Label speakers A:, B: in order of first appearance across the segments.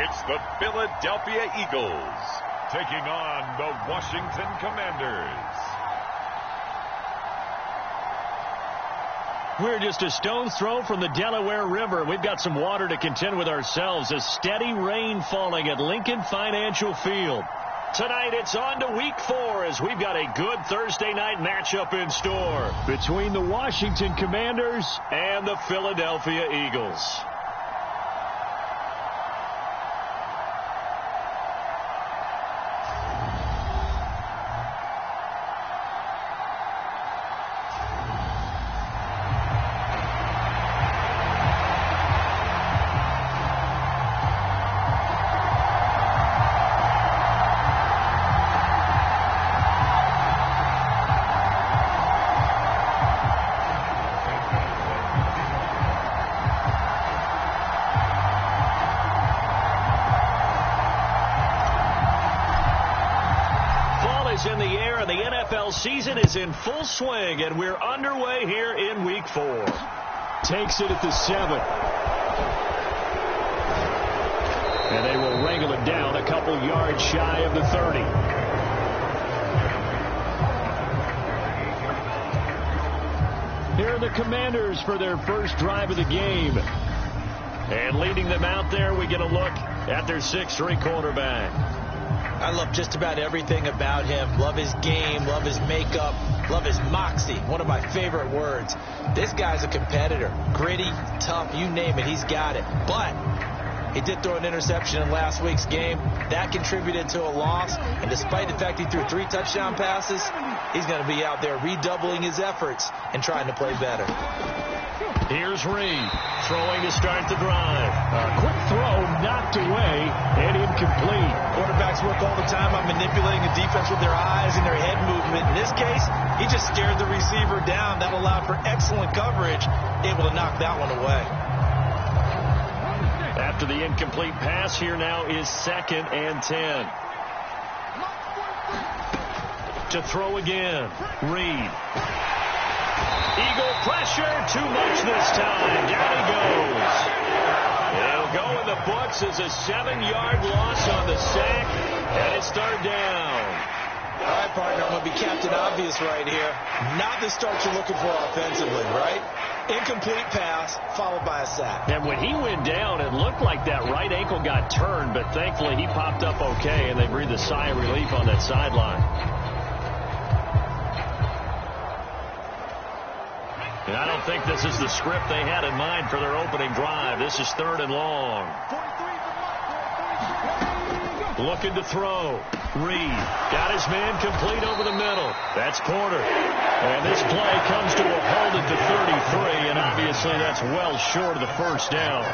A: It's the Philadelphia Eagles taking on the Washington Commanders.
B: We're just a stone's throw from the Delaware River. We've got some water to contend with ourselves. A steady rain falling at Lincoln Financial Field. Tonight it's on to Week 4 as we've got a good Thursday night matchup in store between the Washington Commanders and the Philadelphia Eagles. In the air, and the NFL season is in full swing, and we're underway here in Week 4. Takes it at the 7. And they will wrangle it down a couple yards shy of the 30. Here are the Commanders for their first drive of the game. And leading them out there, we get a look at their 6'3" quarterback.
C: I love just about everything about him. Love his game, love his makeup, love his moxie. One of my favorite words. This guy's a competitor. Gritty, tough, you name it, he's got it. But he did throw an interception in last week's game. That contributed to a loss. And despite the fact he threw 3 touchdown passes, he's going to be out there redoubling his efforts and trying to play better.
B: Here's Reed throwing to start the drive. A quick throw knocked away and incomplete.
C: Quarterbacks work all the time on manipulating the defense with their eyes and their head movement. In this case, he just scared the receiver down. That allowed for excellent coverage, able to knock that one away.
B: After the incomplete pass, here now is 2nd and 10. To throw again, Reed. Eagle pressure, too much this time. Down he goes. It'll go in the books as a 7-yard loss on the sack, and it's 3rd down.
C: All right, partner, I'm going to be Captain Obvious right here. Not the start you're looking for offensively, right? Incomplete pass, followed by a sack.
B: And when he went down, it looked like that right ankle got turned, but thankfully he popped up okay, and they breathed a sigh of relief on that sideline. And I don't think this is the script they had in mind for their opening drive. This is 3rd and long. Looking to throw. Reed got his man complete over the middle. That's Porter. And this play comes to a hold at the 33, and obviously that's well short of the first down.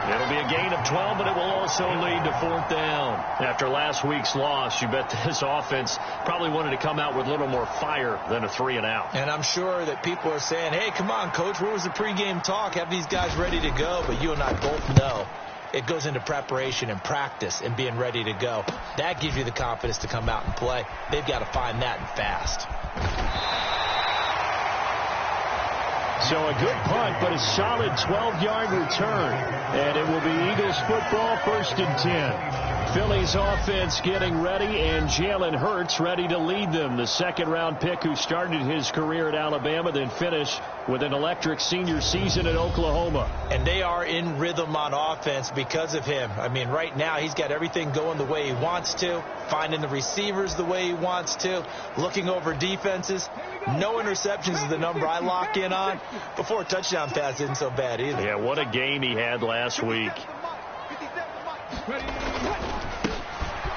B: It'll be a gain of 12, but it will also lead to 4th down. After last week's loss, you bet this offense probably wanted to come out with a little more fire than a 3-and-out.
C: And I'm sure that people are saying, hey, come on, Coach, where was the pregame talk? Have these guys ready to go? But you and I both know it goes into preparation and practice and being ready to go. That gives you the confidence to come out and play. They've got to find that and fast.
B: So a good punt, but a solid 12-yard return. And it will be Eagles football, 1st and 10. Philly's offense getting ready, and Jalen Hurts ready to lead them. The 2nd-round pick who started his career at Alabama, then finished with an electric senior season at Oklahoma.
C: And they are in rhythm on offense because of him. I mean, right now he's got everything going the way he wants to, finding the receivers the way he wants to, looking over defenses. No interceptions is the number I lock in on. Before a touchdown pass isn't so bad either.
B: Yeah, what a game he had last week.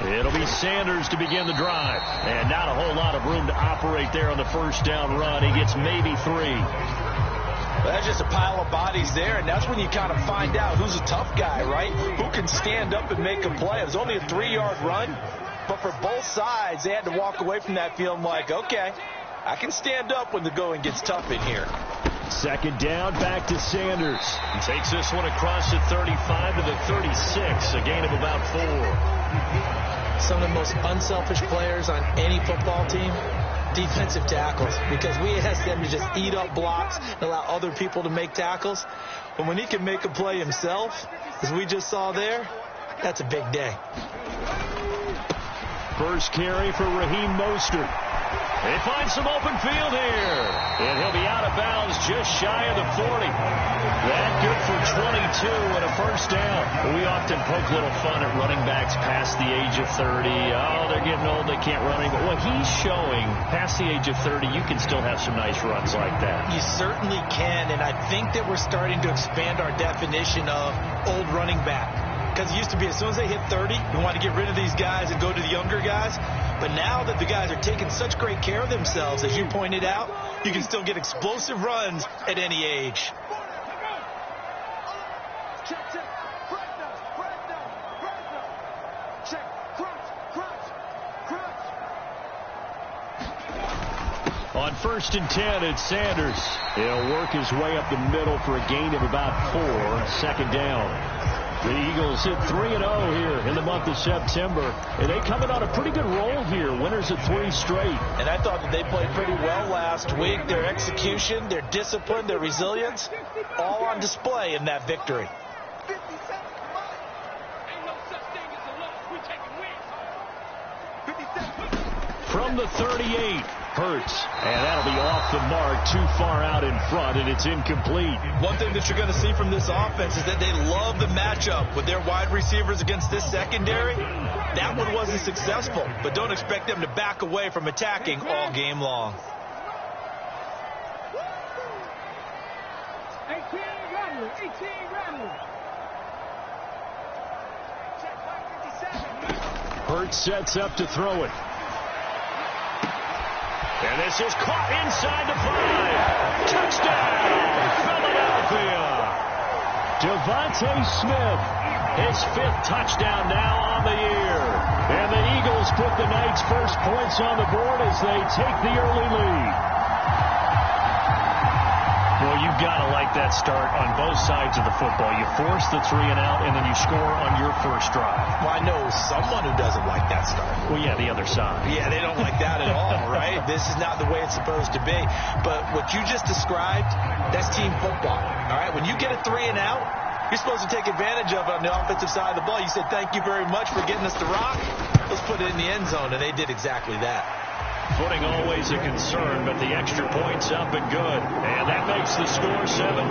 B: It'll be Sanders to begin the drive. And not a whole lot of room to operate there on the first down run. He gets maybe 3.
C: Well, that's just a pile of bodies there, and that's when you kind of find out who's a tough guy, right? Who can stand up and make a play. It was only a 3-yard run, but for both sides, they had to walk away from that feeling like, okay, I can stand up when the going gets tough in here.
B: 2nd down, back to Sanders. He takes this one across the 35 to the 36, a gain of about 4.
C: Some of the most unselfish players on any football team, defensive tackles, because we ask them to just eat up blocks and allow other people to make tackles. But when he can make a play himself, as we just saw there, That's a big day.
B: First carry for Raheem Mostert. They find some open field here. And he'll be out of bounds just shy of the 40. That good for 22 and a first down. We often poke little fun at running backs past the age of 30. Oh, they're getting old, they can't run anymore. Well, he's showing past the age of 30, you can still have some nice runs like that.
C: You certainly can, and I think that we're starting to expand our definition of old running back. Because it used to be as soon as they hit 30, we want to get rid of these guys and go to the younger guys. But now that the guys are taking such great care of themselves, as you pointed out, you can still get explosive runs at any age.
B: On 1st and 10, it's Sanders. He'll work his way up the middle for a gain of about 4. Second down. The Eagles hit 3-0 here in the month of September. And they coming on a pretty good roll here. Winners of 3 straight.
C: And I thought that they played pretty well last week. Their execution, their discipline, their resilience, all on display in that victory.
B: From the 38, Hurts. And that'll be off the mark, too far out in front, and it's incomplete.
C: One thing that you're going to see from this offense is that they love the matchup with their wide receivers against this secondary. That one wasn't successful, but don't expect them to back away from attacking all game long.
B: Hurts sets up to throw it. And this is caught inside the 5. Touchdown, Philadelphia. Devontae Smith, his 5th touchdown now on the year. And the Eagles put the night's first points on the board as they take the early lead. Well, you've got to like that start on both sides of the football. You force the 3 and out, and then you score on your first drive.
C: Well, I know someone who doesn't like that start.
B: Well, yeah, the other side.
C: Yeah, they don't like that at all, right? This is not the way it's supposed to be. But what you just described, that's team football, all right? When you get a 3 and out, you're supposed to take advantage of it on the offensive side of the ball. You said, thank you very much for getting us to rock. Let's put it in the end zone, and they did exactly that.
B: Footing always a concern, but the extra point's up and good. And that makes the score 7-0.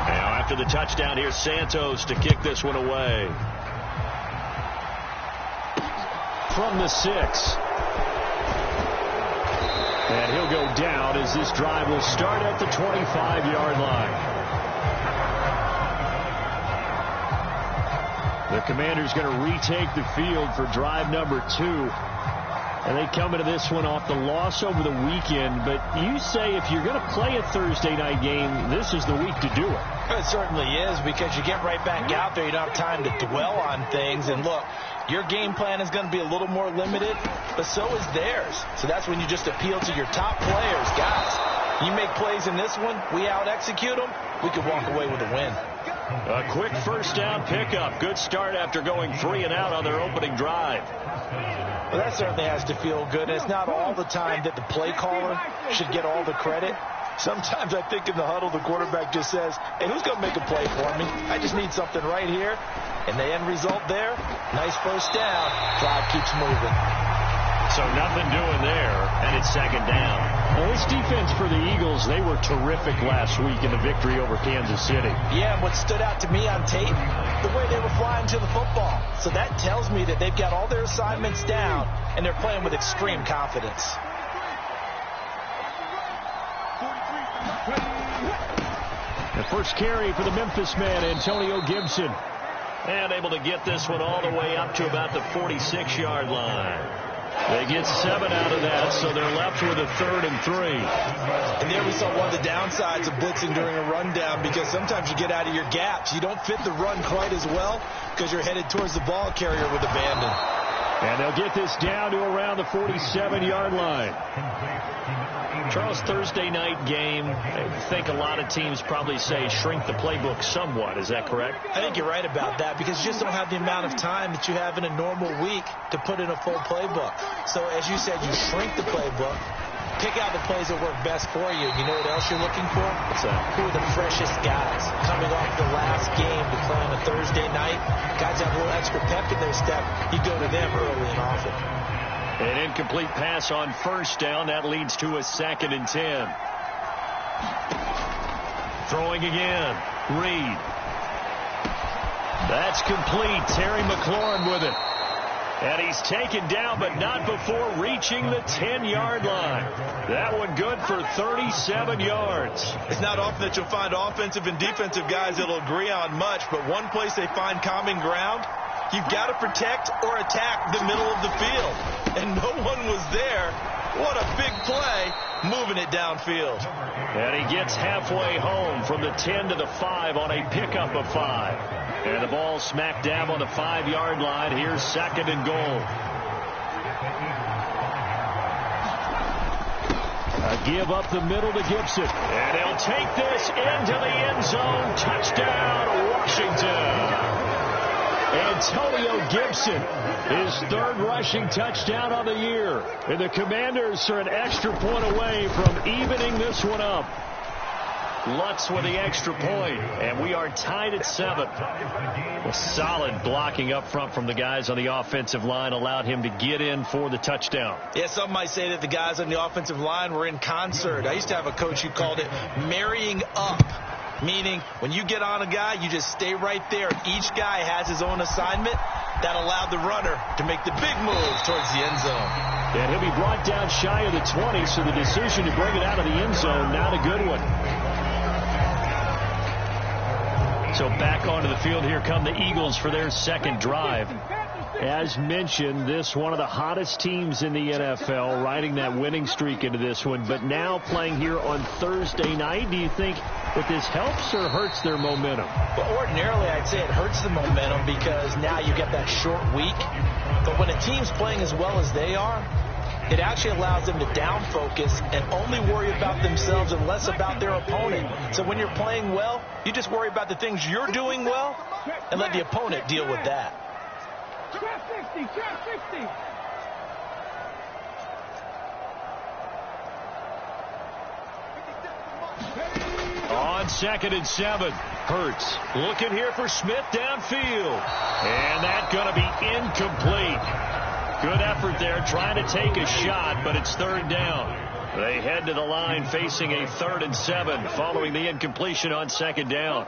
B: Now after the touchdown, here's Santos to kick this one away. From the 6. And he'll go down as this drive will start at the 25-yard line. The Commanders going to retake the field for drive number 2. And they come into this one off the loss over the weekend. But you say if you're going to play a Thursday night game, this is the week to do it.
C: It certainly is, because you get right back out there. You don't have time to dwell on things. And look, your game plan is going to be a little more limited, but so is theirs. So that's when you just appeal to your top players. Guys, you make plays in this one, we out-execute them, we could walk away with a win.
B: A quick first down pickup. Good start after going 3 and out on their opening drive.
C: Well, that certainly has to feel good. It's not all the time that the play caller should get all the credit. Sometimes I think in the huddle, the quarterback just says, hey, who's going to make a play for me? I just need something right here. And the end result there, nice first down. Drive keeps moving.
B: So nothing doing there, and it's second down. Well, this defense for the Eagles, they were terrific last week in the victory over Kansas City.
C: Yeah, and what stood out to me on tape, the way they were flying to the football. So that tells me that they've got all their assignments down, and they're playing with extreme confidence.
B: The first carry for the Memphis man, Antonio Gibson. And able to get this one all the way up to about the 46-yard line. They get 7 out of that, so they're left with a 3rd and 3.
C: And there we saw one of the downsides of blitzing during a rundown, because sometimes you get out of your gaps. You don't fit the run quite as well because you're headed towards the ball carrier with abandon.
B: And they'll get this down to around the 47-yard line. Charles, Thursday night game, I think a lot of teams probably say shrink the playbook somewhat. Is that correct?
C: I think you're right about that because you just don't have the amount of time that you have in a normal week to put in a full playbook. So as you said, you shrink the playbook, pick out the plays that work best for you. You know what else you're looking for?
B: What's that?
C: Who are the freshest guys coming off the last game to play on a Thursday night? Guys have a little extra pep in their step. You go to them early and often.
B: An incomplete pass on first down. That leads to a 2nd and 10. Throwing again. Reed. That's complete. Terry McLaurin with it. And he's taken down, but not before reaching the 10-yard line. That one good for 37 yards.
C: It's not often that you'll find offensive and defensive guys that will agree on much, but one place they find common ground, you've got to protect or attack the middle of the field. And no one was there. What a big play, moving it downfield.
B: And he gets halfway home from the 10 to the 5 on a pickup of 5. And the ball smack dab on the 5-yard line. Here's 2nd and goal. A give up the middle to Gibson. And he'll take this into the end zone. Touchdown, Washington. Antonio Gibson, his 3rd rushing touchdown on the year. And the Commanders are an extra point away from evening this one up. Lutz with the extra point, and we are tied at 7. A solid blocking up front from the guys on the offensive line allowed him to get in for the touchdown.
C: Yeah, some might say that the guys on the offensive line were in concert. I used to have a coach who called it marrying up, meaning when you get on a guy, you just stay right there. Each guy has his own assignment. That allowed the runner to make the big move towards the end zone.
B: And he'll be brought down shy of the 20, so the decision to bring it out of the end zone, not a good one. So back onto the field, here come the Eagles for their 2nd drive. As mentioned, this one of the hottest teams in the NFL, riding that winning streak into this one, but now playing here on Thursday night. Do you think that this helps or hurts their momentum?
C: Well, ordinarily, I'd say it hurts the momentum because now you get that short week. But when a team's playing as well as they are, it actually allows them to down focus and only worry about themselves and less about their opponent. So when you're playing well, you just worry about the things you're doing well and let the opponent deal with that.
B: On 2nd and 7, Hurts looking here for Smith downfield. And that's going to be incomplete. Good effort there trying to take a shot, but it's 3rd down. They head to the line facing a 3rd and 7 following the incompletion on 2nd down.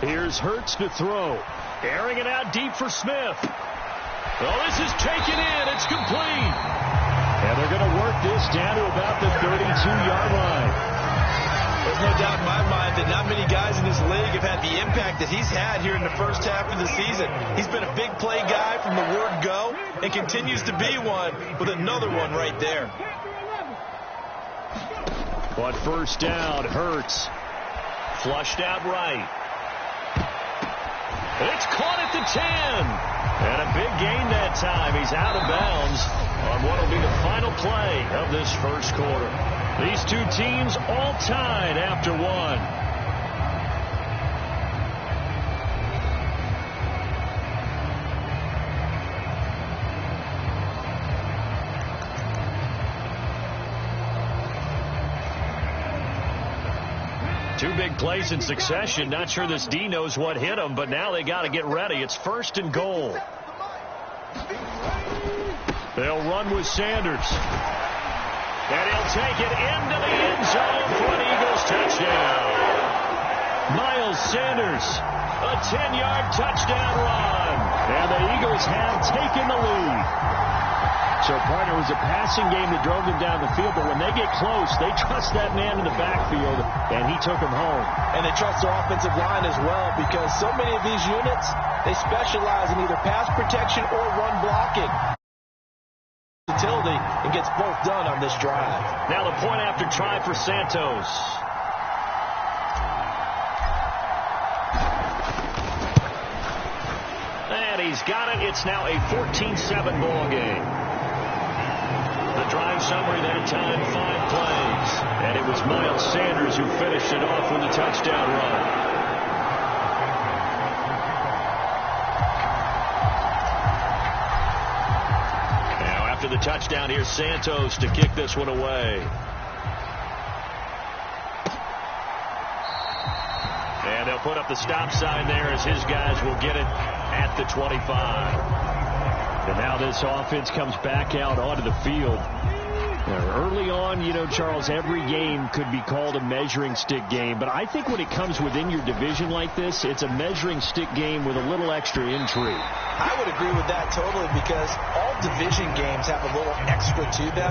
B: Here's Hurts to throw. Airing it out deep for Smith. Oh, this is taken in. It's complete. And they're going to work this down to about the 32-yard line.
C: There's no doubt in my mind that not many guys in this league have had the impact that he's had here in the first half of the season. He's been a big play guy from the word go and continues to be one with another one right there.
B: But 1st down, Hurts. Flushed out right. It's caught at the 10. And a big gain that time. He's out of bounds on what will be the final play of this first quarter. These two teams all tied after 1. Two big plays in succession. Not sure this D knows what hit him, but now they got to get ready. It's 1st and goal. They'll run with Sanders. And he'll take it into the end zone for an Eagles touchdown. Miles Sanders, a 10-yard touchdown run. And the Eagles have taken the lead. So, partner, it was a passing game that drove them down the field, but when they get close, they trust that man in the backfield, and he took them home.
C: And they trust their offensive line as well, because so many of these units, they specialize in either pass protection or run blocking. Utility in and gets both done on this drive.
B: Now the point after try for Santos. And he's got it. It's now a 14-7 ball game. The drive summary that time, 5 plays. And it was Miles Sanders who finished it off with a touchdown run. After the touchdown, here's Santos to kick this one away. And they'll put up the stop sign there as his guys will get it at the 25. And now this offense comes back out onto the field. Early on, you know, Charles, every game could be called a measuring stick game. But I think when it comes within your division like this, it's a measuring stick game with a little extra intrigue.
C: I would agree with that totally, because all division games have a little extra to them.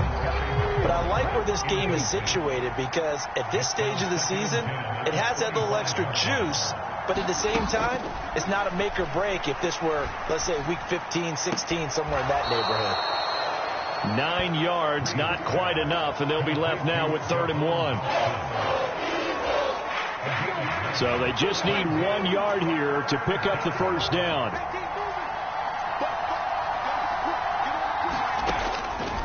C: But I like where this game is situated, because at this stage of the season, it has that little extra juice. But at the same time, it's not a make or break if this were, let's say, week 15, 16, somewhere in that neighborhood.
B: 9 yards, not quite enough, and they'll be left now with 3rd and 1. So they just need 1 yard here to pick up the first down.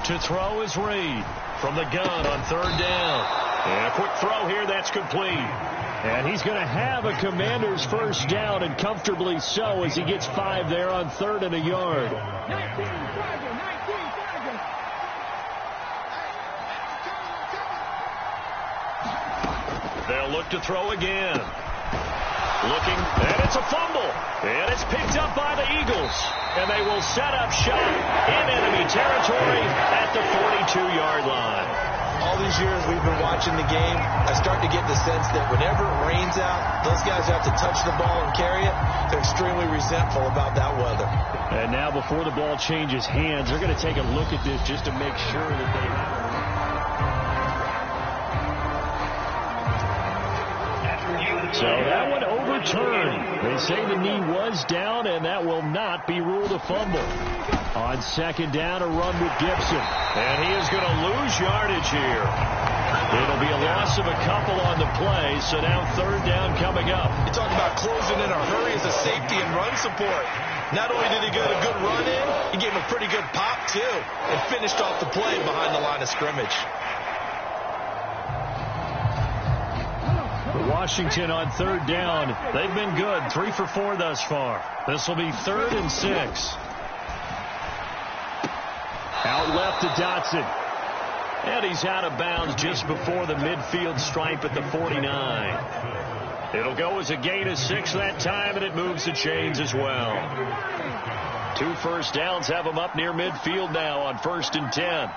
B: To throw is Reed from the gun on 3rd down. And a quick throw here, that's complete. And he's going to have a Commander's first down, and comfortably so, as he gets 5 there on 3rd and a yard. They'll look to throw again. Looking, and it's a fumble. And it's picked up by the Eagles. And they will set up shop in enemy territory at the 42-yard line.
C: All these years we've been watching the game, I start to get the sense that whenever it rains out, those guys have to touch the ball and carry it. They're extremely resentful about that weather.
B: And now before the ball changes hands, they're going to take a look at this just to make sure that they have it. So that one overturned. They say the knee was down, and that will not be ruled a fumble. On 2nd down, a run with Gibson. And he is going to lose yardage here. It'll be a loss of a couple on the play, so now 3rd down coming up.
C: You talk about closing in a hurry as a safety and run support. Not only did he get a good run in, he gave him a pretty good pop, too, and finished off the play behind the line of scrimmage.
B: Washington on 3rd down. They've been good. 3 for 4 thus far. This will be 3rd and 6. Out left to Dotson. And he's out of bounds just before the midfield stripe at the 49. It'll go as a gain of 6 that time, and it moves the chains as well. 2 first downs have them up near midfield now on 1st and 10.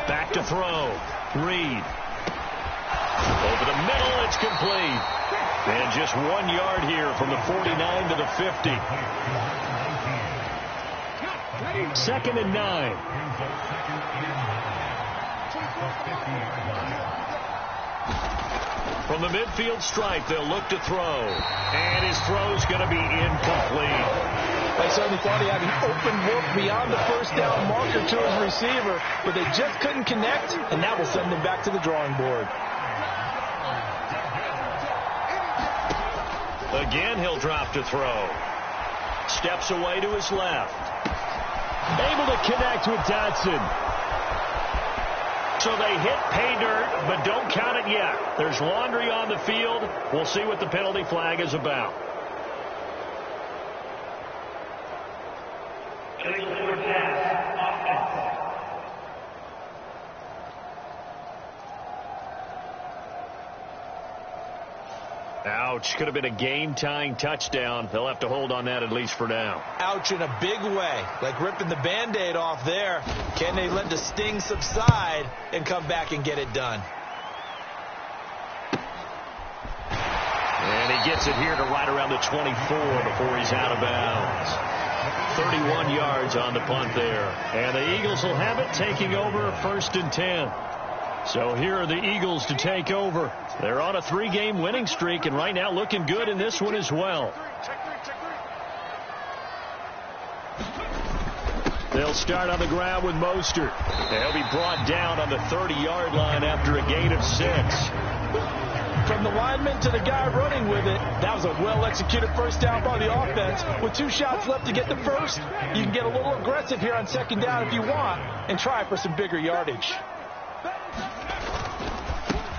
B: Back to throw. Reed. Over the middle, it's complete. And just 1 yard here from the 49 to the 50. 2nd and 9. From the midfield stripe, they'll look to throw. And his throw's going to be incomplete.
C: They certainly thought he had an open look beyond the first down marker to his receiver, but they just couldn't connect, and that will send him back to the drawing board.
B: Again, he'll drop to throw. Steps away to his left. Able to connect with Dotson. So they hit pay dirt, but don't count it yet. There's laundry on the field. We'll see what the penalty flag is about. Ouch. Could have been a game-tying touchdown. They'll have to hold on that at least for now.
C: Ouch in a big way. Like ripping the Band-Aid off there. Can they let the sting subside and come back and get it done?
B: And he gets it here to right around the 24 before he's out of bounds. 31 yards on the punt there. And the Eagles will have it, taking over 1st and 10. So here are the Eagles to take over. They're on a 3-game winning streak, and right now looking good in this one as well. They'll start on the ground with Mostert. And he'll be brought down on the 30-yard line after a gain of 6.
C: From the lineman to the guy running with it, that was a well-executed first down by the offense. With 2 shots left to get the first, you can get a little aggressive here on second down if you want and try for some bigger yardage.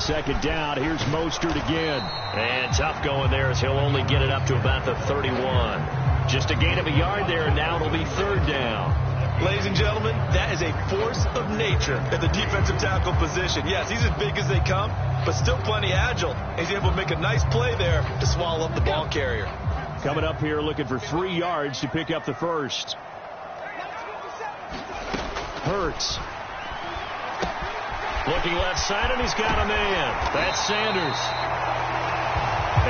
B: Second down, here's Mostert again. And tough going there as he'll only get it up to about the 31. Just a gain of a yard there, and now it'll be third down.
C: Ladies and gentlemen, that is a force of nature at the defensive tackle position. Yes, he's as big as they come, but still plenty agile. He's able to make a nice play there to swallow up the ball carrier.
B: Coming up here looking for 3 yards to pick up the first. Hurts. Looking left side, and he's got a man. That's Sanders.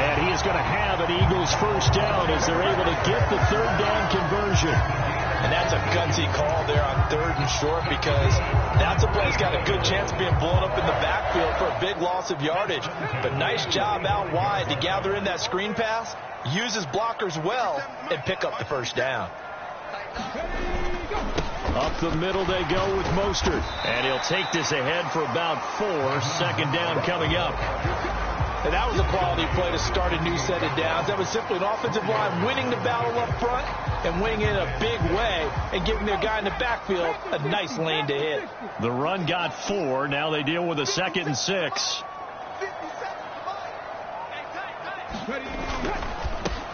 B: And he is going to have an Eagles first down as they're able to get the third down conversion.
C: And that's a gutsy call there on 3rd and short, because that's a play that's got a good chance of being blown up in the backfield for a big loss of yardage. But nice job out wide to gather in that screen pass, use his blockers well, and pick up the first down.
B: Up the middle they go with Mostert. And he'll take this ahead for about 4. Second down coming up.
C: And that was a quality play to start a new set of downs. That was simply an offensive line winning the battle up front and winning it in a big way and giving their guy in the backfield a nice lane to hit.
B: The run got 4. Now they deal with a 2nd and 6.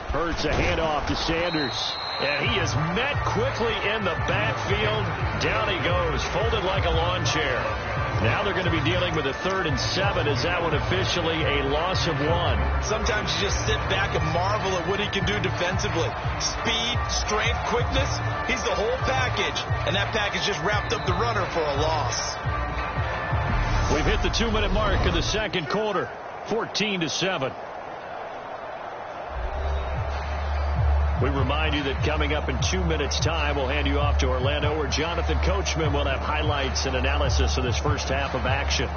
B: Hurts a handoff to Sanders. And he is met quickly in the backfield. Down he goes, folded like a lawn chair. Now they're going to be dealing with a 3rd and 7. Is that one officially a loss of 1?
C: Sometimes you just sit back and marvel at what he can do defensively. Speed, strength, quickness. He's the whole package. And that package just wrapped up the runner for a loss.
B: We've hit the 2-minute mark of the second quarter. 14-7. We remind you that coming up in 2 minutes' time, we'll hand you off to Orlando, where Jonathan Coachman will have highlights and analysis of this first half of action.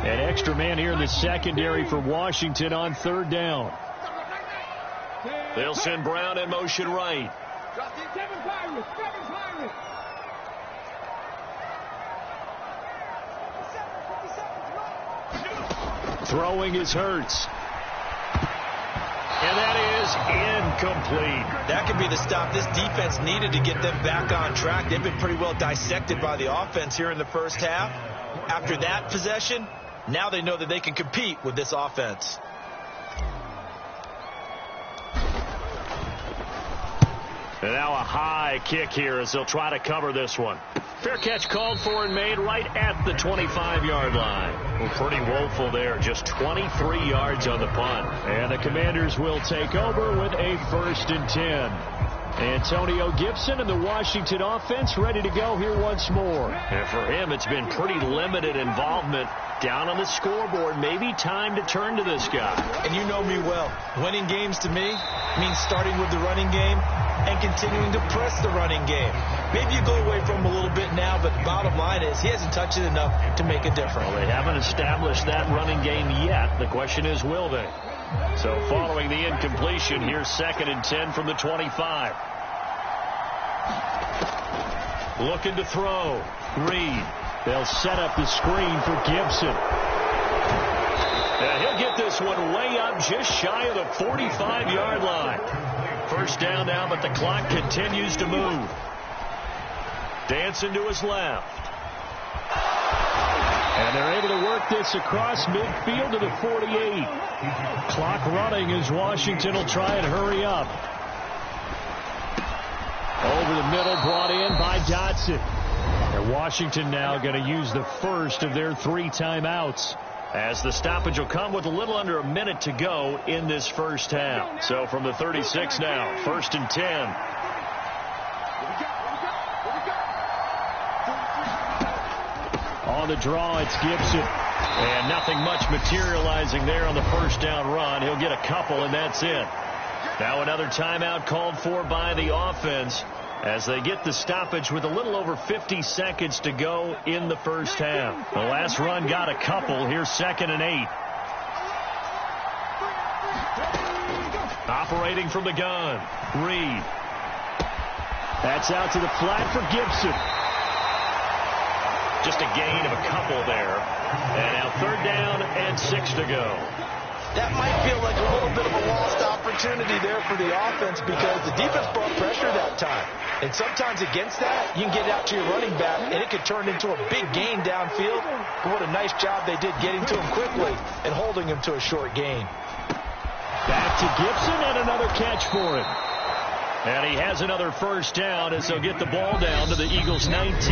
B: An extra man here in the secondary for Washington on 3rd down. They'll send Brown in motion right. Throwing is Hurts. And that is incomplete.
C: That could be the stop this defense needed to get them back on track. They've been pretty well dissected by the offense here in the first half. After that possession, now they know that they can compete with this offense.
B: And now a high kick here as they'll try to cover this one. Fair catch called for and made right at the 25-yard line. Well, pretty woeful there. Just 23 yards on the punt. And the Commanders will take over with a 1st and 10. Antonio Gibson and the Washington offense ready to go here once more. And for him, it's been pretty limited involvement down on the scoreboard. Maybe time to turn to this guy.
C: And you know me well. Winning games to me means starting with the running game and continuing to press the running game. Maybe you go away from him a little bit now, but the bottom line is he hasn't touched it enough to make a difference.
B: Well, they haven't established that running game yet. The question is, will they? So following the incompletion, here's 2nd and 10 from the 25. Looking to throw. Reed. They'll set up the screen for Gibson. And he'll get this one way up just shy of the 45-yard line. First down now, but the clock continues to move. Dancing to his left. And they're able to work this across midfield to the 48. Clock running as Washington will try and hurry up. Over the middle, brought in by Dotson. And Washington now going to use the first of their 3 timeouts, as the stoppage will come with a little under a minute to go in this first half. So from the 36 now, 1st and 10. On the draw, it's Gibson. And nothing much materializing there on the first down run. He'll get a couple, and that's it. Now another timeout called for by the offense as they get the stoppage with a little over 50 seconds to go in the first half. The last run got a couple. Here's 2nd and 8. Operating from the gun. Reed. That's out to the flat for Gibson.
D: Just a gain of a couple there. And now 3rd down and 6 to go.
C: That might feel like a little bit of a lost opportunity there for the offense because the defense brought pressure that time. And sometimes against that, you can get out to your running back, and it could turn into a big gain downfield. But what a nice job they did getting to him quickly and holding him to a short gain.
B: Back to Gibson and another catch for him. And he has another 1st down as they'll get the ball down to the Eagles' 19.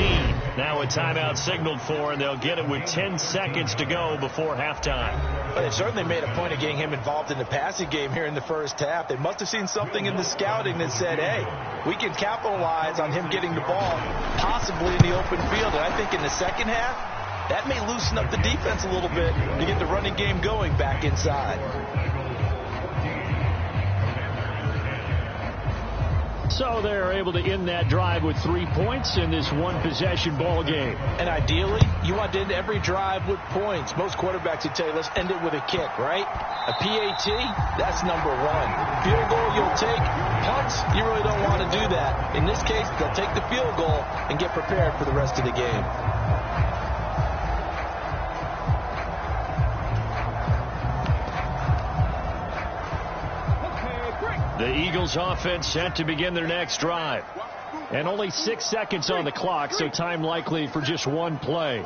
B: Now a timeout signaled for, and they'll get it with 10 seconds to go before halftime.
C: But they certainly made a point of getting him involved in the passing game here in the first half. They must have seen something in the scouting that said, hey, we can capitalize on him getting the ball possibly in the open field. And I think in the second half, that may loosen up the defense a little bit to get the running game going back inside.
B: So they're able to end that drive with 3 points in this one-possession ball game.
C: And ideally, you want to end every drive with points. Most quarterbacks would tell you, let's end it with a kick, right? A PAT, that's number 1. Field goal you'll take. Punts, you really don't want to do that. In this case, they'll take the field goal and get prepared for the rest of the game.
B: The Eagles offense set to begin their next drive. And only 6 seconds on the clock, so time likely for just one play.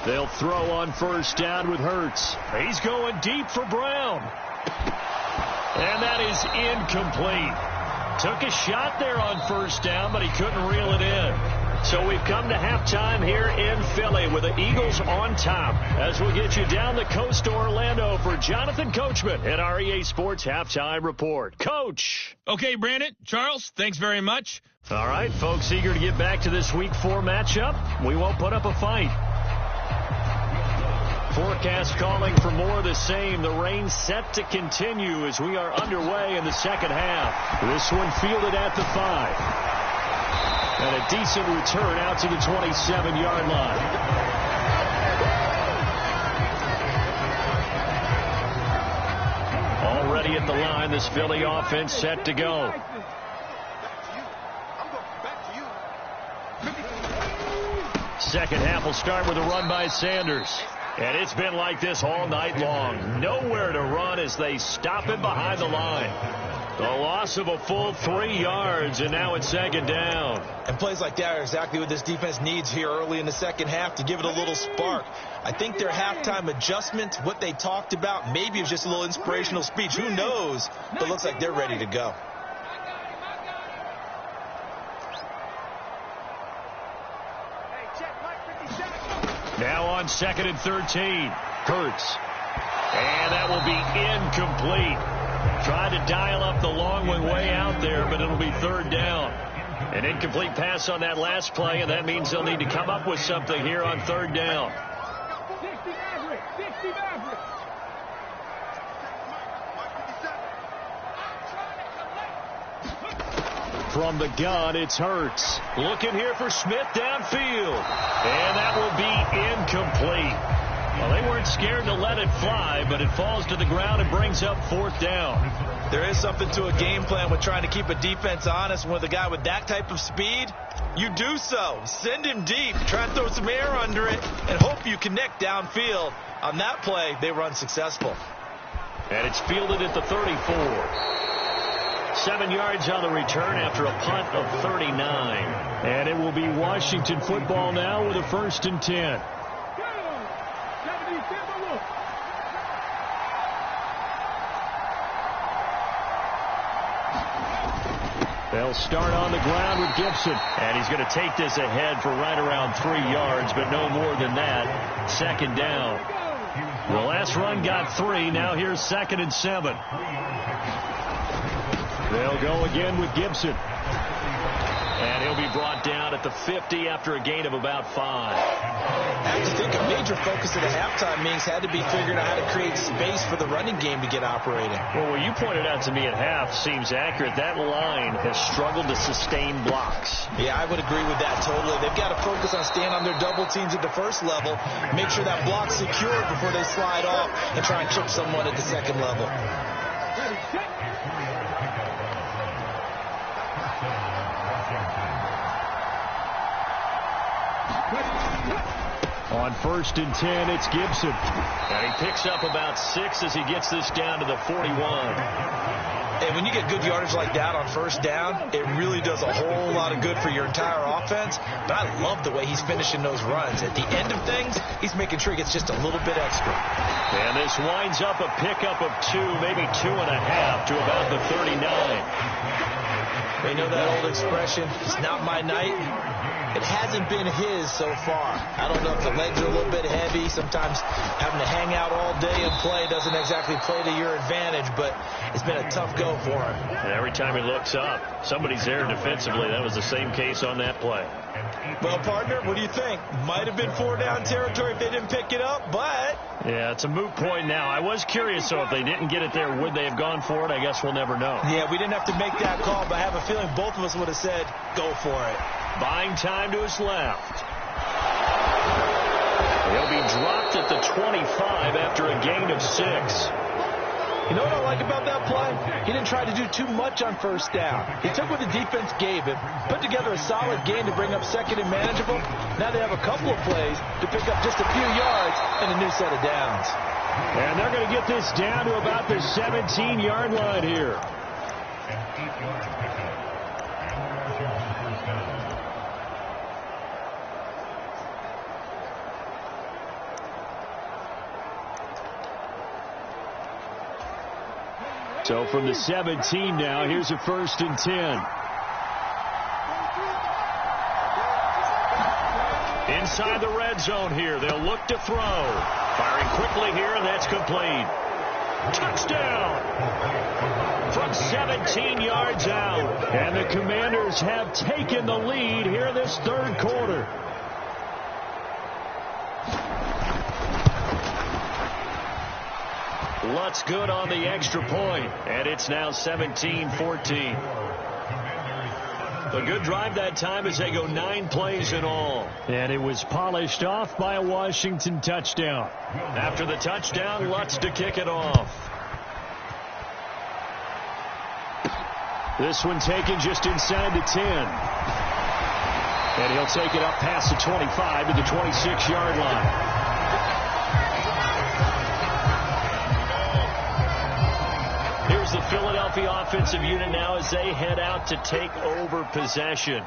B: They'll throw on 1st down with Hurts. He's going deep for Brown. And that is incomplete. Took a shot there on 1st down, but he couldn't reel it in. So we've come to halftime here in Philly with the Eagles on top as we'll get you down the coast to Orlando for Jonathan Coachman at our EA Sports Halftime Report. Coach.
E: Okay, Brandon, Charles, thanks very much.
B: All right, folks, eager to get back to this Week 4 matchup. We won't put up a fight. Forecast calling for more of the same. The rain set to continue as we are underway in the second half. This one fielded at the 5. And a decent return out to the 27-yard line. Already at the line, this Philly offense set to go. Second half will start with a run by Sanders. And it's been like this all night long. Nowhere to run as they stop him behind the line. The loss of a full 3 yards, and now it's 2nd down.
C: And plays like that are exactly what this defense needs here early in the second half to give it a little spark. I think their halftime adjustment, what they talked about, maybe it was just a little inspirational speech. Who knows? But it looks like they're ready to go.
B: Now on 2nd and 13. Hurts. And that will be incomplete. Tried to dial up the long way out there, but it'll be 3rd down. An incomplete pass on that last play, and that means they'll need to come up with something here on 3rd down. From the gun, it's Hurts. Looking here for Smith downfield. And that will be incomplete. Well, they weren't scared to let it fly, but it falls to the ground and brings up 4th down.
C: There is something to a game plan with trying to keep a defense honest. With a guy with that type of speed, you do so. Send him deep, try and throw some air under it, and hope you connect downfield. On that play, they were unsuccessful.
B: And it's fielded at the 34. 7 yards on the return after a punt of 39. And it will be Washington football now with a 1st and 10. They'll start on the ground with Gibson. And he's going to take this ahead for right around 3 yards, but no more than that. 2nd down. The last run got 3. Now here's 2nd and 7. They'll go again with Gibson. And he'll be brought down at the 50 after a gain of about 5.
C: I have to think of me major focus of the halftime meetings had to be figuring out how to create space for the running game to get operating.
D: Well, what you pointed out to me at half seems accurate. That line has struggled to sustain blocks.
C: Yeah, I would agree with that totally. They've got to focus on staying on their double teams at the first level, make sure that block's secured before they slide off and try and chip someone at the second level.
B: On 1st and 10, it's Gibson.
D: And he picks up about 6 as he gets this down to the 41.
C: And when you get good yardage like that on 1st down, it really does a whole lot of good for your entire offense. But I love the way he's finishing those runs. At the end of things, he's making sure he gets just a little bit extra.
D: And this winds up a pickup of 2, maybe 2.5 to about the 39.
C: You know that old expression, it's not my night. It hasn't been his so far. I don't know if the legs are a little bit heavy. Sometimes having to hang out all day and play doesn't exactly play to your advantage, but it's been a tough go for him.
D: And every time he looks up, somebody's there defensively. That was the same case on that play.
C: Well, partner, what do you think? Might have been 4-down territory if they didn't pick it up, but...
D: Yeah, it's a moot point now. I was curious, so if they didn't get it there, would they have gone for it? I guess we'll never know.
C: Yeah, we didn't have to make that call, but I have a feeling both of us would have said, go for it.
D: Buying time to his left. He'll be dropped at the 25 after a gain of 6.
C: You know what I like about that play? He didn't try to do too much on 1st down. He took what the defense gave him, put together a solid game to bring up 2nd and manageable. Now they have a couple of plays to pick up just a few yards and a new set of downs.
B: And they're going to get this down to about the 17-yard line here. So from the 17 now, here's a 1st and 10.
D: Inside the red zone here. They'll look to throw. Firing quickly here, and that's complete. Touchdown! From 17 yards out.
B: And the Commanders have taken the lead here in this 3rd quarter.
D: Lutz good on the extra point, and it's now 17-14. A good drive that time as they go 9 plays in all.
B: And it was polished off by a Washington touchdown.
D: After the touchdown, Lutz to kick it off.
B: This one taken just inside the 10. And he'll take it up past the 25 to the 26-yard line.
D: Here's the Philadelphia offensive unit now as they head out to take over possession.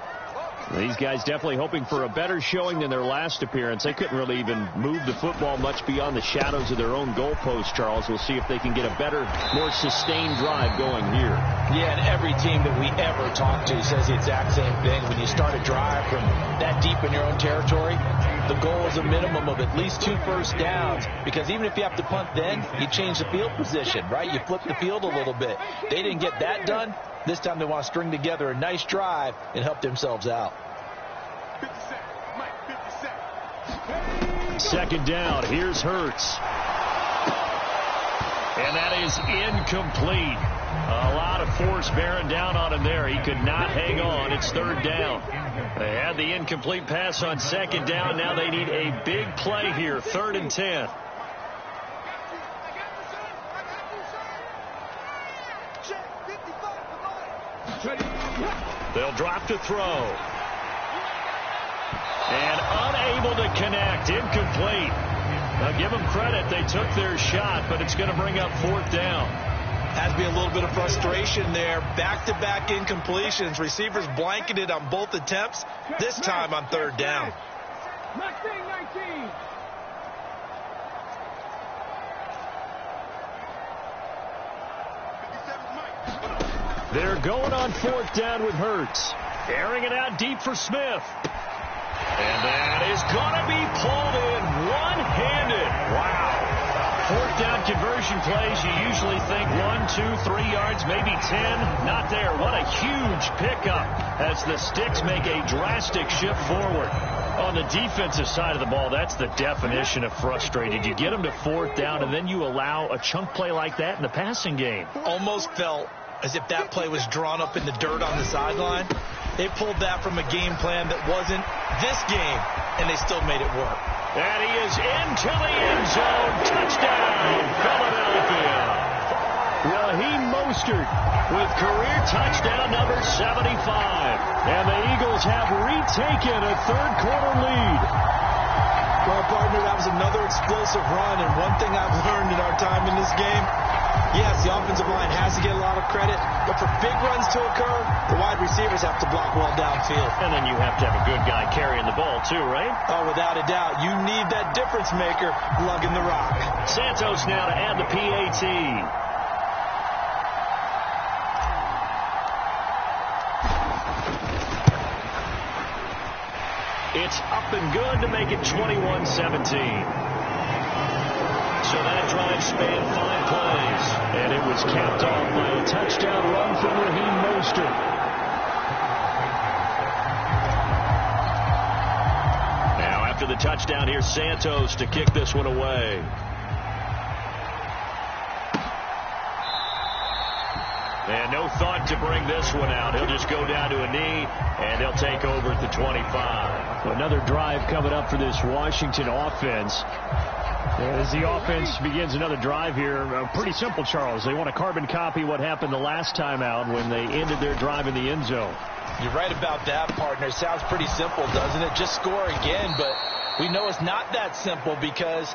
B: These guys definitely hoping for a better showing than their last appearance. They couldn't really even move the football much beyond the shadows of their own goalpost, Charles. We'll see if they can get a better, more sustained drive going here.
C: Yeah, and every team that we ever talk to says the exact same thing. When you start a drive from that deep in your own territory, the goal is a minimum of at least 2 first downs, because even if you have to punt then, you change the field position, right? You flip the field a little bit. They didn't get that done. This time they want to string together a nice drive and help themselves out.
B: 2nd down. Here's Hurts.
D: And that is incomplete. A lot of force bearing down on him there. He could not hang on. It's 3rd down. They had the incomplete pass on 2nd down. Now they need a big play here. 3rd and 10. They'll drop to throw. And unable to connect. Incomplete. Now give them credit. They took their shot, but it's going to bring up 4th down.
C: Has to be a little bit of frustration there. Back-to-back incompletions. Receivers blanketed on both attempts. This time on 3rd down.
F: 19.
B: They're going on 4th down with Hurts.
D: Airing it out deep for Smith. And that is going to be pulled in one-handed. Wow. 4th down conversion plays, you usually think 1, 2, 3 yards, maybe 10. Not there. What a huge pickup as the Sticks make a drastic shift forward.
B: On the defensive side of the ball, that's the definition of frustrated. You get them to 4th down, and then you allow a chunk play like that in the passing game.
C: Almost felt as if that play was drawn up in the dirt on the sideline. They pulled that from a game plan that wasn't this game, and they still made it work.
B: And he is into the end zone. Touchdown, Philadelphia. Raheem Mostert with career touchdown number 75. And the Eagles have retaken a third-quarter lead.
C: Well, partner, that was another explosive run. And one thing I've learned in our time in this game, yes, the offensive line has to get a lot of credit, but for big runs to occur, the wide receivers have to block well downfield.
B: And then you have to have a good guy carrying the ball, too, right?
C: Oh, without a doubt. You need that difference maker lugging the rock.
B: Santos now to add the PAT. It's up and good to make it 21-17. So that drive spanned 5 plays, and it was capped off by a touchdown run from Raheem Mostert. Now after the touchdown, here's Santos to kick this one away. And no thought to bring this one out. He'll just go down to a knee, and he'll take over at the 25. Another drive coming up for this Washington offense. As the offense begins another drive here, pretty simple, Charles. They want to carbon copy what happened the last time out when they ended their drive in the end zone.
C: You're right about that, partner. It sounds pretty simple, doesn't it? Just score again, but we know it's not that simple because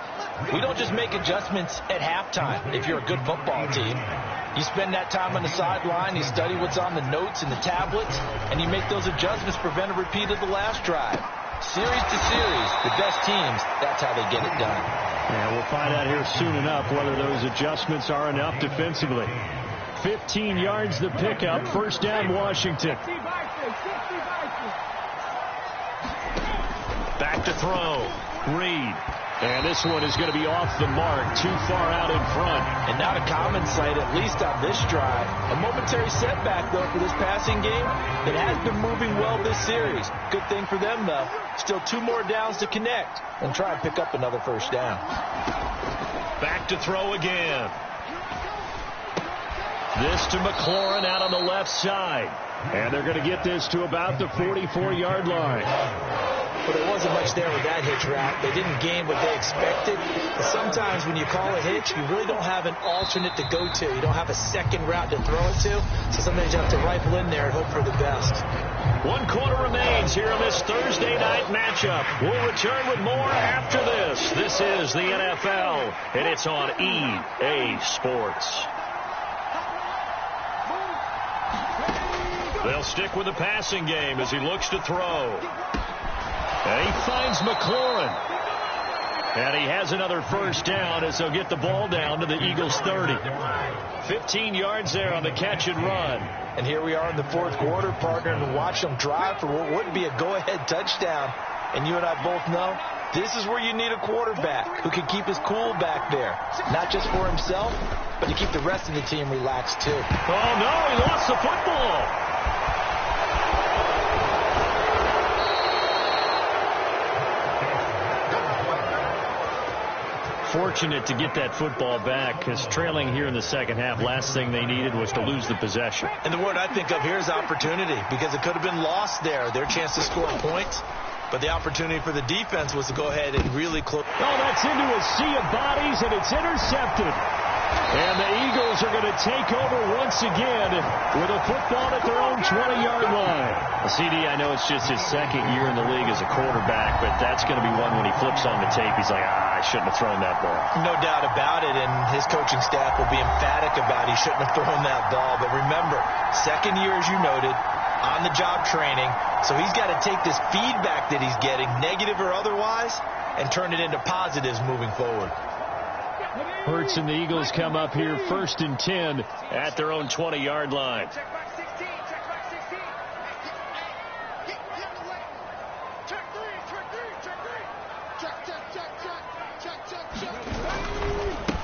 C: we don't just make adjustments at halftime if you're a good football team. You spend that time on the sideline, you study what's on the notes and the tablets, and you make those adjustments to prevent a repeat of the last drive. Series to series, the best teams, that's how they get it done.
B: And we'll find out here soon enough whether those adjustments are enough defensively. 15 yards the pickup, first down Washington. Back to throw, Reed. And this one is going to be off the mark, too far out in front.
C: And not a common sight, at least on this drive. A momentary setback, though, for this passing game. It has been moving well this series. Good thing for them, though. Still 2 more downs to connect and try and pick up another first down.
B: Back to throw again. This to McLaurin out on the left side. And they're going to get this to about the 44-yard line.
C: But there wasn't much there with that hitch route. They didn't gain what they expected. But sometimes when you call a hitch, you really don't have an alternate to go to. You don't have a second route to throw it to. So sometimes you have to rifle in there and hope for the best.
B: 1 quarter remains here on this Thursday night matchup. We'll return with more after this. This is the NFL, and it's on EA Sports. They'll stick with the passing game as he looks to throw. And he finds McLaurin. And he has another first down as they'll get the ball down to the Eagles' 30. 15 yards there on the catch and run.
C: And here we are in the 4th quarter, partner, and watch them drive for what would be a go-ahead touchdown. And you and I both know this is where you need a quarterback who can keep his cool back there. Not just for himself, but to keep the rest of the team relaxed, too.
B: Oh, no, he lost the football. Fortunate to get that football back because trailing here in the second half, last thing they needed was to lose the possession.
C: And the word I think of here is opportunity because it could have been lost there, their chance to score points. But the opportunity for the defense was to go ahead and really close.
B: Oh, that's into a sea of bodies, and it's intercepted. And the Eagles are going to take over once again with a football at their own 20-yard line. CD, I know it's just his second year in the league as a quarterback, but that's going to be one when he flips on the tape, he's like, I shouldn't have thrown that ball.
C: No doubt about it, and his coaching staff will be emphatic about he shouldn't have thrown that ball. But remember, second year, as you noted, on-the-job training, so he's got to take this feedback that he's getting, negative or otherwise, and turn it into positives moving forward.
B: Hurts and the Eagles come up here 1st and 10 at their own 20-yard line.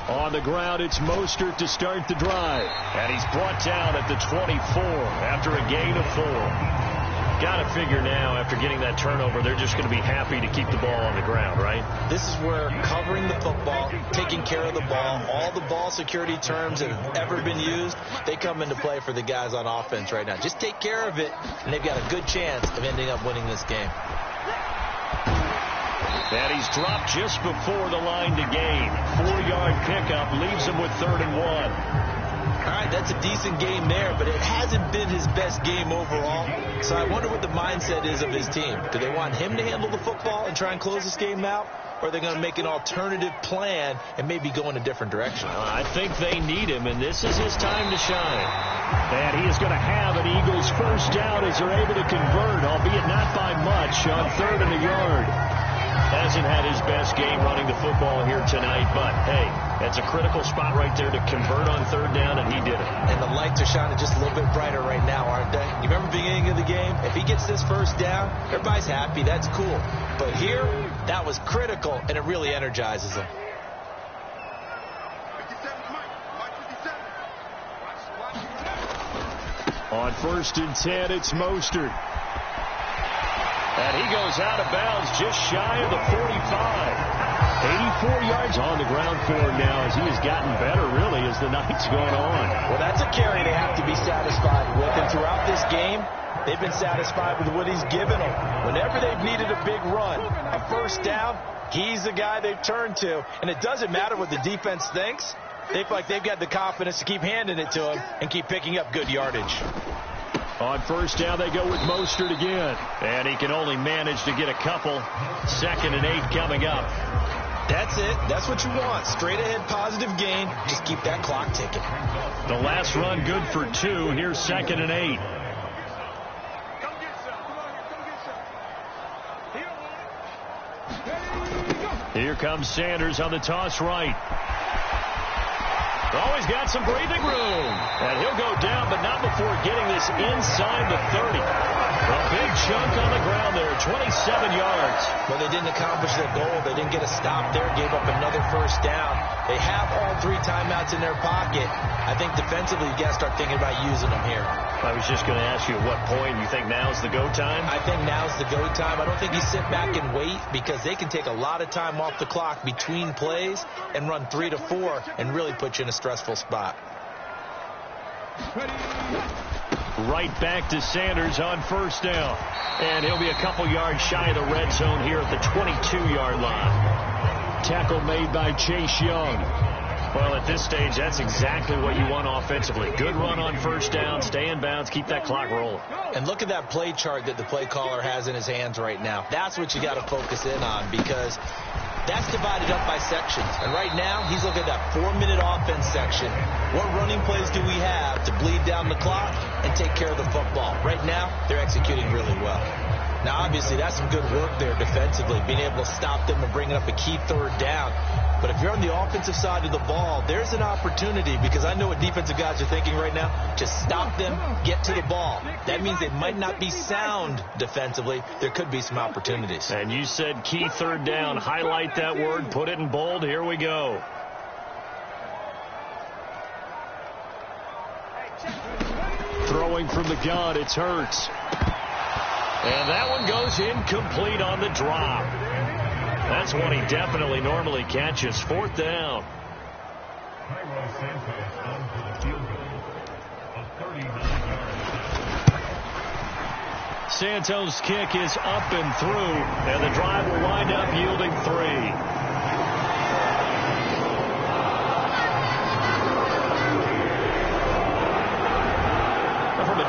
B: On the ground, it's Mostert to start the drive. And he's brought down at the 24 after a gain of 4. got to figure now, after getting that turnover, they're just going to be happy to keep the ball on the ground, right?
C: This is where covering the football, taking care of the ball, all the ball security terms that have ever been used, they come into play for the guys on offense right now. Just take care of it, and they've got a good chance of ending up winning this game.
B: And he's dropped just before the line to gain. 4-yard pickup leaves him with 3rd and 1.
C: All right, that's a decent game there, but it hasn't been his best game overall. So I wonder what the mindset is of his team. Do they want him to handle the football and try and close this game out? Or are they going to make an alternative plan and maybe go in a different direction?
B: I think they need him, and this is his time to shine. And he is going to have an Eagles first down as they're able to convert, albeit not by much, on 3rd and a yard. Hasn't had his best game running the football here tonight, but, hey, that's a critical spot right there to convert on 3rd down, and he did it.
C: And the lights are shining just a little bit brighter right now, aren't they? You remember the beginning of the game? If he gets this first down, everybody's happy. That's cool. But here, that was critical, and it really energizes him.
B: On 1st and 10, it's Mostert. And he goes out of bounds just shy of the 45. 84 yards on the ground for him now as he has gotten better, really, as the night's gone on.
C: Well, that's a carry they have to be satisfied with. And throughout this game, they've been satisfied with what he's given them. Whenever they've needed a big run, a first down, he's the guy they've turned to. And it doesn't matter what the defense thinks. They feel like they've got the confidence to keep handing it to him and keep picking up good yardage.
B: On 1st down, they go with Mostert again. And he can only manage to get a couple. 2nd and 8 coming up.
C: That's it. That's what you want. Straight ahead positive gain. Just keep that clock ticking.
B: The last run good for 2. Here's 2nd and 8. Here comes Sanders on the toss right. Always got some breathing room. And he'll go down, but not before getting this inside the 30. A big chunk on the ground there, 27 yards.
C: Well, they didn't accomplish their goal. They didn't get a stop there, gave up another first down. They have all 3 timeouts in their pocket. I think defensively, you got to start thinking about using them here.
B: I was just going to ask you at what point you think now's the go time?
C: I think now's the go time. I don't think you sit back and wait because they can take a lot of time off the clock between plays and run 3 to 4 and really put you in a stressful spot.
B: Right back to Sanders on 1st down. And he'll be a couple yards shy of the red zone here at the 22-yard line. Tackle made by Chase Young. Well, at this stage, that's exactly what you want offensively. Good run on 1st down, stay in bounds, keep that clock rolling.
C: And look at that play chart that the play caller has in his hands right now. That's what you got to focus in on because that's divided up by sections. And right now, he's looking at that 4-minute offense section. What running plays do we have to bleed down the clock and take care of the football? Right now, they're executing really well. Now, obviously, that's some good work there defensively, being able to stop them and bring up a key 3rd down. But if you're on the offensive side of the ball, there's an opportunity because I know what defensive guys are thinking right now. Just stop them, get to the ball. That means they might not be sound defensively. There could be some opportunities.
B: And you said key 3rd down. Highlight that word, put it in bold. Here we go. Throwing from the gun, it's Hurts. And that one goes incomplete on the drop. That's one he definitely normally catches. 4th down. Santos' kick is up and through, and the drive will wind up yielding 3.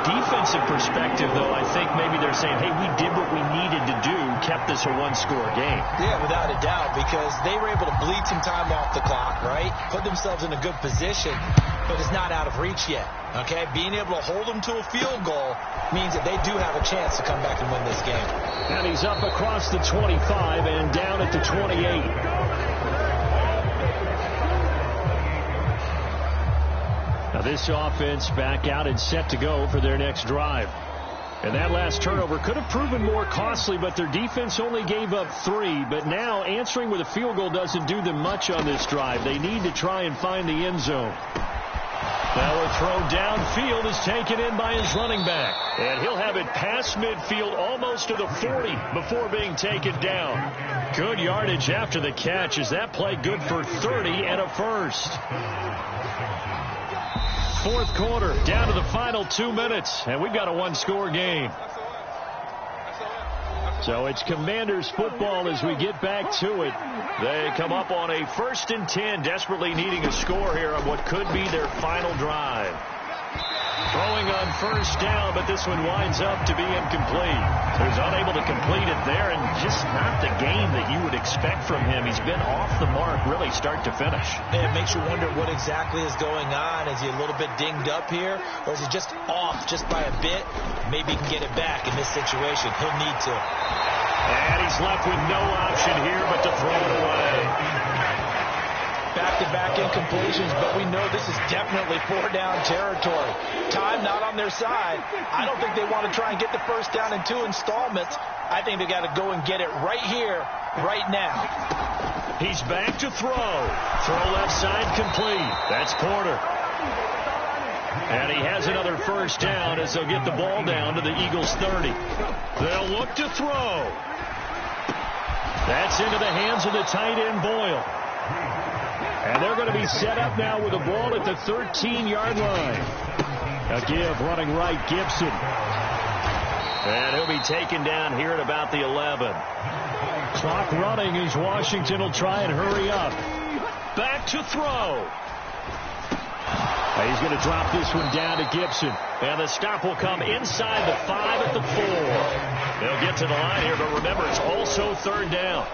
B: Defensive perspective, though, I think maybe they're saying, hey, we did what we needed to do, kept this a 1-score game.
C: Yeah, without a doubt, because they were able to bleed some time off the clock, right? Put themselves in a good position, but it's not out of reach yet, okay? Being able to hold them to a field goal means that they do have a chance to come back and win this game.
B: And he's up across the 25 and down at the 28. Now this offense back out and set to go for their next drive. And that last turnover could have proven more costly, but their defense only gave up 3. But now answering with a field goal doesn't do them much on this drive. They need to try and find the end zone. Now a throw downfield is taken in by his running back. And he'll have it past midfield almost to the 40 before being taken down. Good yardage after the catch as that play good for 30 and a first. Fourth quarter, down to the final 2 minutes, and we've got a one-score game. So it's Commanders football as we get back to it. They come up on a 1st and 10, desperately needing a score here on what could be their final drive. Throwing on first down, but this one winds up to be incomplete. So he's unable to complete it there, and just not the game that you would expect from him. He's been off the mark really start to finish.
C: It makes you wonder what exactly is going on. Is he a little bit dinged up here, or is he just off just by a bit? Maybe he can get it back in this situation. He'll need to.
B: And he's left with no option here but to throw it away.
C: Back-to-back incompletions, but we know this is definitely 4-down territory. Time not on their side. I don't think they want to try and get the first down in 2 installments. I think they got to go and get it right here, right now.
B: He's back to throw. Throw left side complete. That's Porter. And he has another first down as they'll get the ball down to the Eagles' 30. They'll look to throw. That's into the hands of the tight end, Boyle. And they're going to be set up now with the ball at the 13-yard line. A give running right, Gibson. And he'll be taken down here at about the 11. Clock running as Washington will try and hurry up. Back to throw. He's going to drop this one down to Gibson. And the stop will come inside the 5 at the 4. They'll get to the line here, but remember, it's also 3rd down.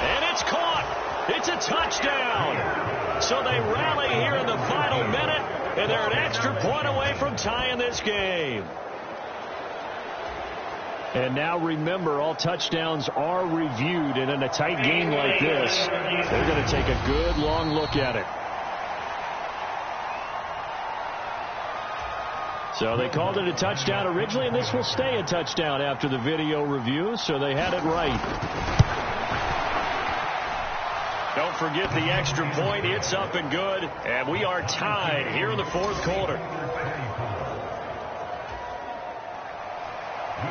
B: And it's caught. It's a touchdown. So they rally here in the final minute, and they're an extra point away from tying this game. And now remember, all touchdowns are reviewed, and in a tight game like this, they're going to take a good long look at it. So they called it a touchdown originally, and this will stay a touchdown after the video review, so they had it right. Don't forget the extra point. It's up and good, and we are tied here in the 4th quarter.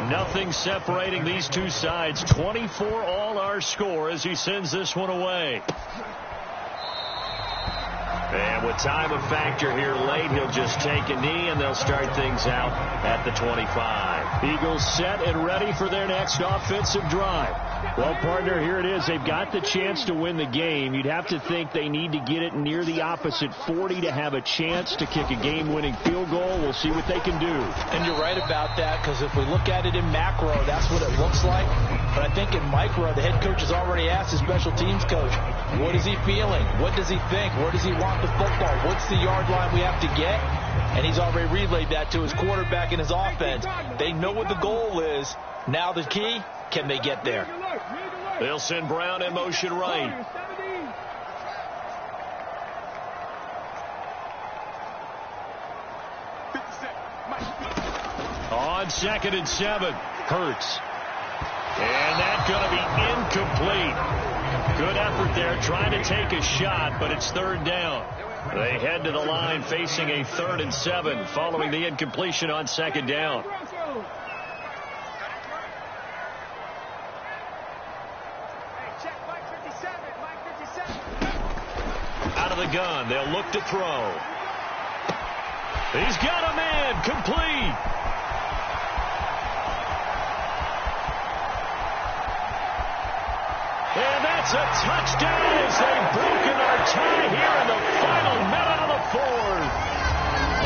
B: Nothing separating these two sides. 24 all our score as he sends this one away. And with time a factor here late, he'll just take a knee, and they'll start things out at the 25. Eagles set and ready for their next offensive drive. Well, partner, here it is. They've got the chance to win the game. You'd have to think they need to get it near the opposite 40 to have a chance to kick a game-winning field goal. We'll see what they can do.
C: And you're right about that, because if we look at it in macro, that's what it looks like. But I think in micro, the head coach has already asked his special teams coach, what is he feeling? What does he think? Where does he want the football? What's the yard line we have to get? And he's already relayed that to his quarterback and his offense. They know what the goal is. Now the key, can they get there?
B: They'll send Brown in motion right. On 2nd and 7, Hurts. And that's going to be incomplete. Good effort there, trying to take a shot, but it's 3rd down. They head to the line facing a 3rd and 7 following the incompletion on 2nd down. Out of the gun, they'll look to throw. He's got a man, complete. And that's a touchdown as they've broken our tie here in the final minute of the 4th.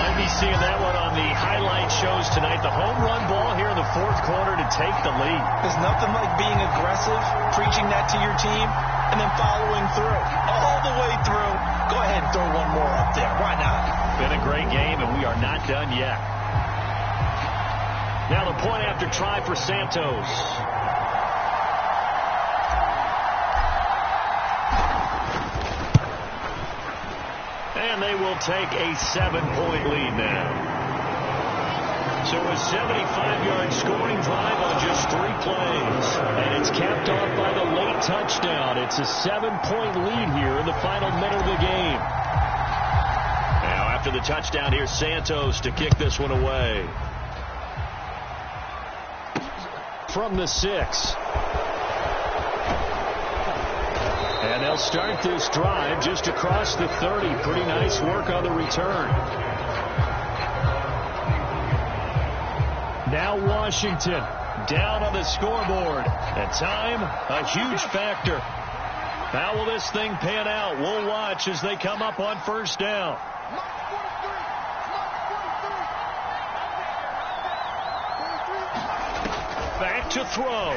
B: Might be seeing that one on the highlight shows tonight. The home run ball here in the 4th quarter to take the lead.
C: There's nothing like being aggressive, preaching that to your team, and then following through. All the way through. Go ahead and throw one more up there. Why not?
B: Been a great game, and we are not done yet. Now the point after try for Santos. And they will take a 7-point lead now. So a 75-yard scoring drive on just 3 plays. And it's capped off by the late touchdown. It's a 7-point lead here in the final minute of the game. And after the touchdown, here's Santos to kick this one away. From the 6. And they'll start this drive just across the 30. Pretty nice work on the return. Now Washington down on the scoreboard. And time, a huge factor. How will this thing pan out? We'll watch as they come up on first down. Back to throw.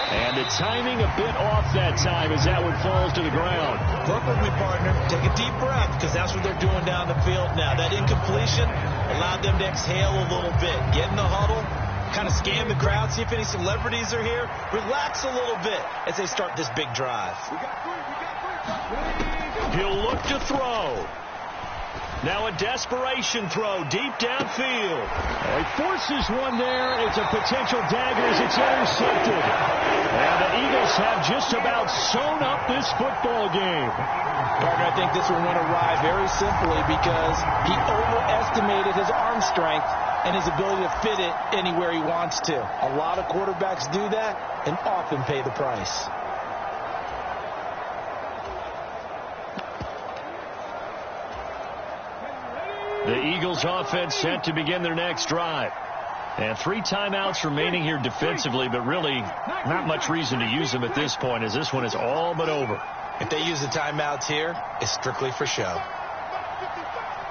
B: And the timing a bit off that time as that one falls to the ground.
C: Work with me, partner. Take a deep breath, because that's what they're doing down the field now. That incompletion allowed them to exhale a little bit. Get in the huddle, kind of scan the crowd, see if any celebrities are here. Relax a little bit as they start this big drive.
B: He'll look to throw. Now a desperation throw deep downfield.
D: He forces one there. It's a potential dagger as it's intercepted.
B: And the Eagles have just about sewn up this football game.
C: Partner, I think this one went awry very simply because he overestimated his arm strength and his ability to fit it anywhere he wants to. A lot of quarterbacks do that and often pay the price.
B: The Eagles offense set to begin their next drive. And 3 timeouts remaining here defensively, but really not much reason to use them at this point as this one is all but over.
C: If they use the timeouts here, it's strictly for show.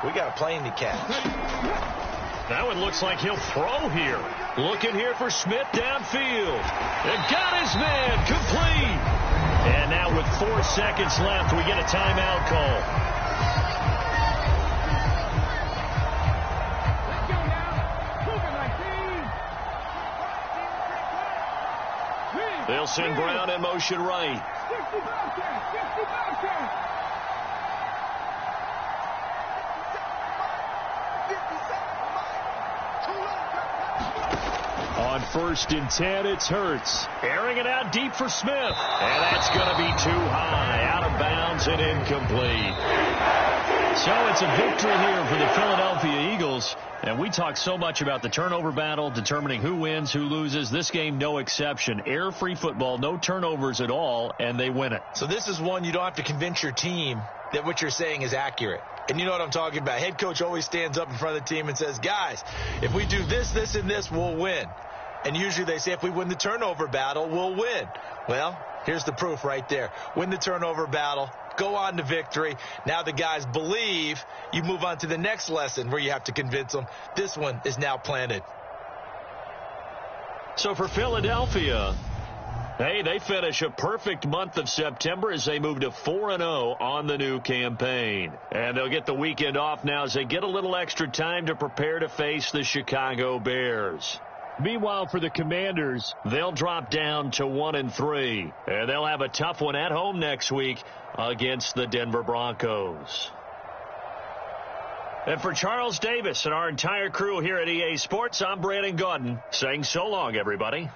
C: We got a plane to catch.
B: That one looks like he'll throw here. Looking here for Smith downfield. And got his man complete. And now with 4 seconds left, we get a timeout call. They'll send Brown in motion right. On 1st and 10, it's Hurts. Airing it out deep for Smith. And that's going to be too high. Out of bounds and incomplete. So it's a victory here for the Philadelphia Eagles. And we talk so much about the turnover battle, determining who wins, who loses. This game, no exception. Air-free football, no turnovers at all, and they win it.
C: So this is one you don't have to convince your team that what you're saying is accurate. And you know what I'm talking about. Head coach always stands up in front of the team and says, guys, if we do this, this, and this, we'll win. And usually they say if we win the turnover battle, we'll win. Well, here's the proof right there. Win the turnover battle. Go on to victory. Now the guys believe. You move on to the next lesson where you have to convince them. This one is now planted.
B: So for Philadelphia, hey, they finish a perfect month of September as they move to 4-0 on the new campaign. And they'll get the weekend off now as they get a little extra time to prepare to face the Chicago Bears. Meanwhile, for the Commanders, they'll drop down to 1-3. And they'll have a tough one at home next week against the Denver Broncos. And for Charles Davis and our entire crew here at EA Sports, I'm Brandon Gaudin saying so long, everybody.